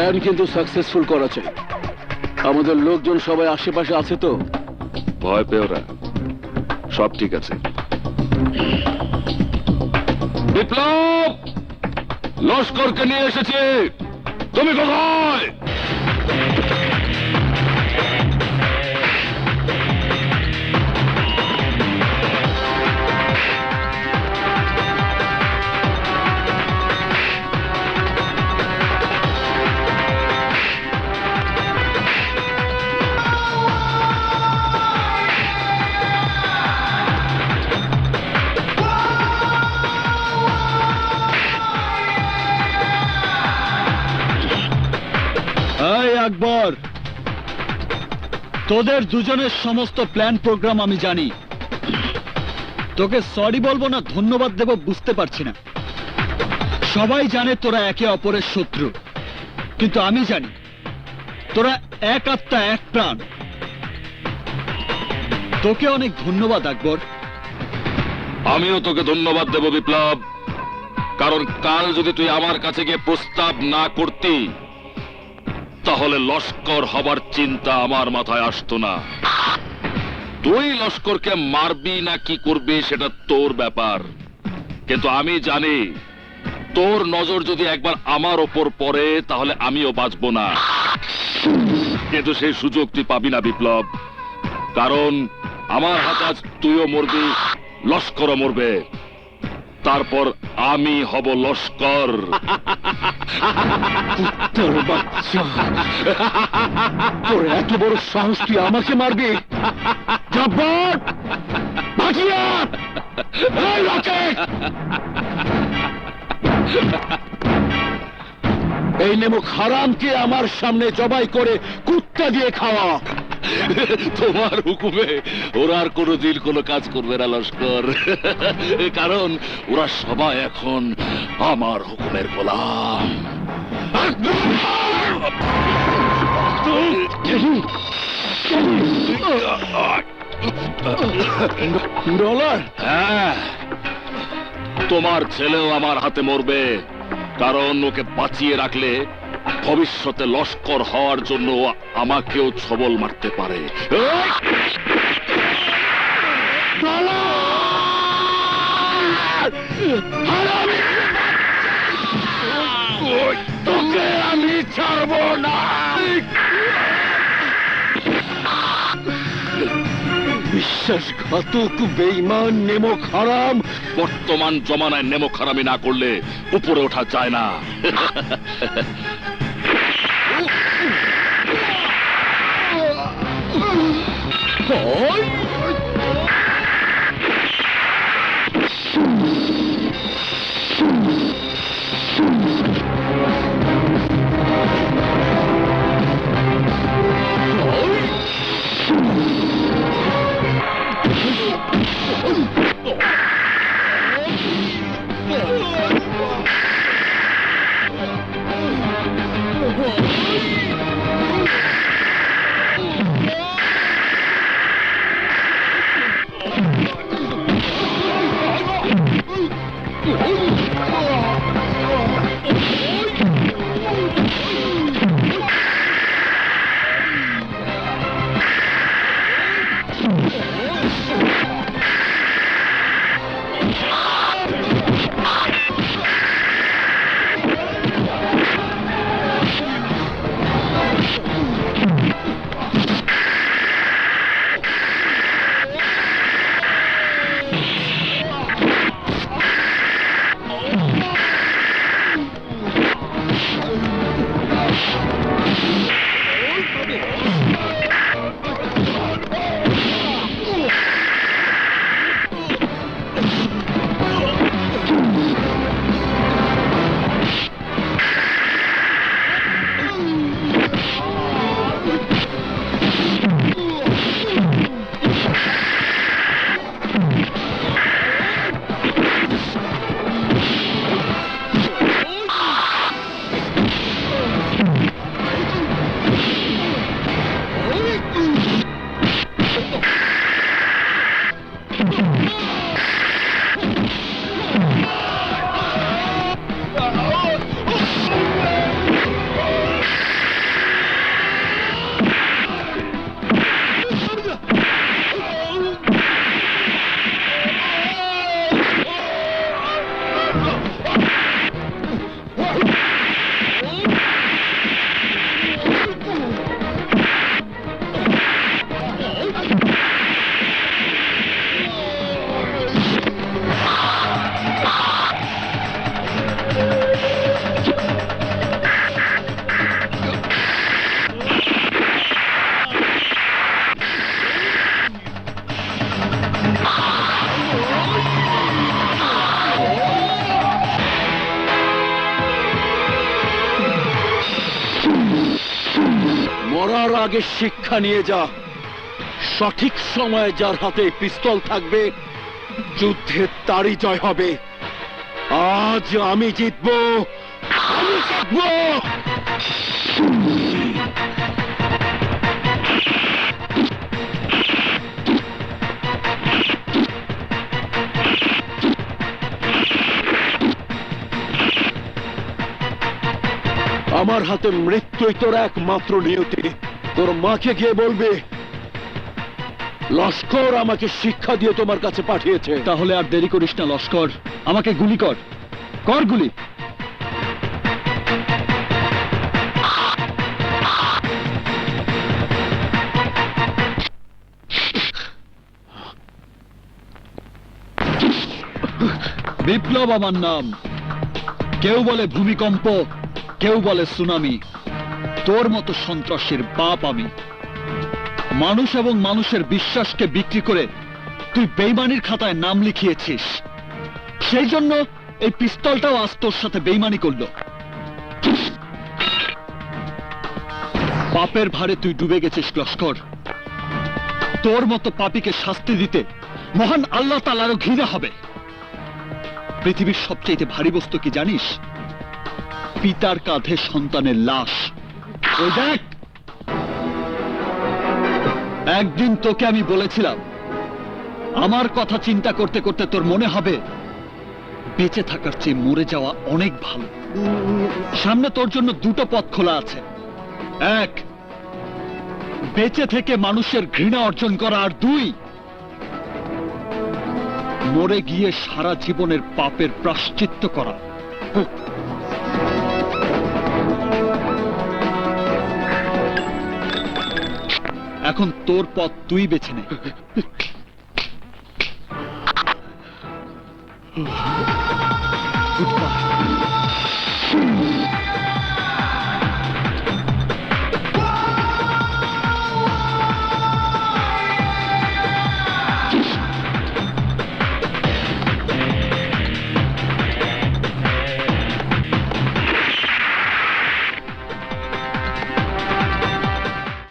Plan কিন্তু successful করা চাই। আমাদের লোকজন সবাই আশেপাশে আছে তো? ভয় পেও না, সব ঠিক আছে। বিপ্লব, লস্করকে নিয়ে এসেছে। তুমি কোথায়? এই আকবর, তোদের দুজনের সমস্ত প্ল্যান প্রোগ্রাম আমি জানি। তোকে সরি বলবো না ধন্যবাদ দেব বুঝতে পারছি না। সবাই জানে তোরা একে অপরের শত্রু, কিন্তু আমি জানি তোরা এক আত্মা এক প্রাণ। তোকে অনেক ধন্যবাদ আকবর। আমিও তোকে ধন্যবাদ দেব বিপ্লব, কারণ কাল যদি তুই আমার কাছে গিয়ে প্রস্তাব না করতি তাহলে লস্কর হবার চিন্তা আমার মাথায় আসতো না। তুই লস্করকে মারবি না কি করবি সেটা তোর ব্যাপার, কিন্তু আমি জানি তোর নজর যদি একবার আমার ওপর পড়ে তাহলে আমিও বাঁচবো না। কিন্তু সেই সুযোগ তুই পাবি না বিপ্লব, কারণ আমার হাতে আজ তুইও মরবি, লস্করও মরবে, তারপর আমি হব লস্কর। তোর বাচ্চা, তোর এত বড় সাহস তুই আমাকে মারবি? জব্বর, বাঁচিয়ে! এই রকেট! এই নেমুক হারামকে আমার সামনে জবাই করে কুত্তা দিয়ে খাওয়া। তোমার হুকুমে ওরা আর কোনোদিন কোনো কাজ করবে না লস্কর, কারণ ওরা সবাই এখন আমার হুকুমের গোলাম। ডলার, হ্যাঁ, তোমার ছেলেও আমার হাতে মরবে, কারণ ওকে বাঁচিয়ে রাখলে ভবিষ্যতে লস্কর হওয়ার জন্য ও আমাকেও ছবল মারতে পারে। তোকে আমি ছাড়বো না। বিশ্বাসঘাতক, বেঈমান, নেমক হারাম। বর্তমান জমানায় নেমক হারামি না করলে উপরে ওঠা যায় না। আগে শিক্ষা নিয়ে যা। সঠিক সময়ে যার হাতে পিস্তল থাকবে, যুদ্ধে তারই জয় হবে। আজ আমি জিতবো, আমি জিতবো। আমার হাতে মৃত্যুই তোর একমাত্র নিয়তি। তোর মাকে গিয়ে বলবে লস্কর আমাকে শিক্ষা দিয়ে তোমার কাছে পাঠিয়েছে। তাহলে আর দেরি করিস না লস্কর, আমাকে গুলি কর, কর গুলি। বিপ্লব আমার নাম। কেউ বলে ভূমিকম্প, কেউ বলে সুনামি। তোর মতো সন্ত্রাসীর বাপ আমি। মানুষ এবং মানুষের বিশ্বাসকে বিক্রি করে তুই বেইমানির খাতায় নাম লিখিয়েছিস। সেই জন্য এই পিস্তলটাও আজ তোর সাথে বেইমানি করলো। পাপের ভারে তুই ডুবে গেছিস লস্কর। তোর মতো পাপীকে শাস্তি দিতে মহান আল্লাহ তাআলারও ঘৃণা হবে। পৃথিবীর সবচেয়ে ভারী বস্তু কি জানিস? পিতার কাঁধে সন্তানের লাশ। ওই দেখ, একদিন তোকে আমি বলেছিলাম আমার কথা চিন্তা করতে করতে তোর মনে হবে বেঁচে থাকার চেয়ে মরে যাওয়া অনেক ভালো। সামনে তোর জন্য দুটো পথ খোলা আছে। এক, বেঁচে থেকে মানুষের ঘৃণা অর্জন করা, আর দুই, মরে গিয়ে সারা জীবনের পাপের প্রায়শ্চিত্ত করা। এখন তোর পথ তুই বেছে নে। Good bye.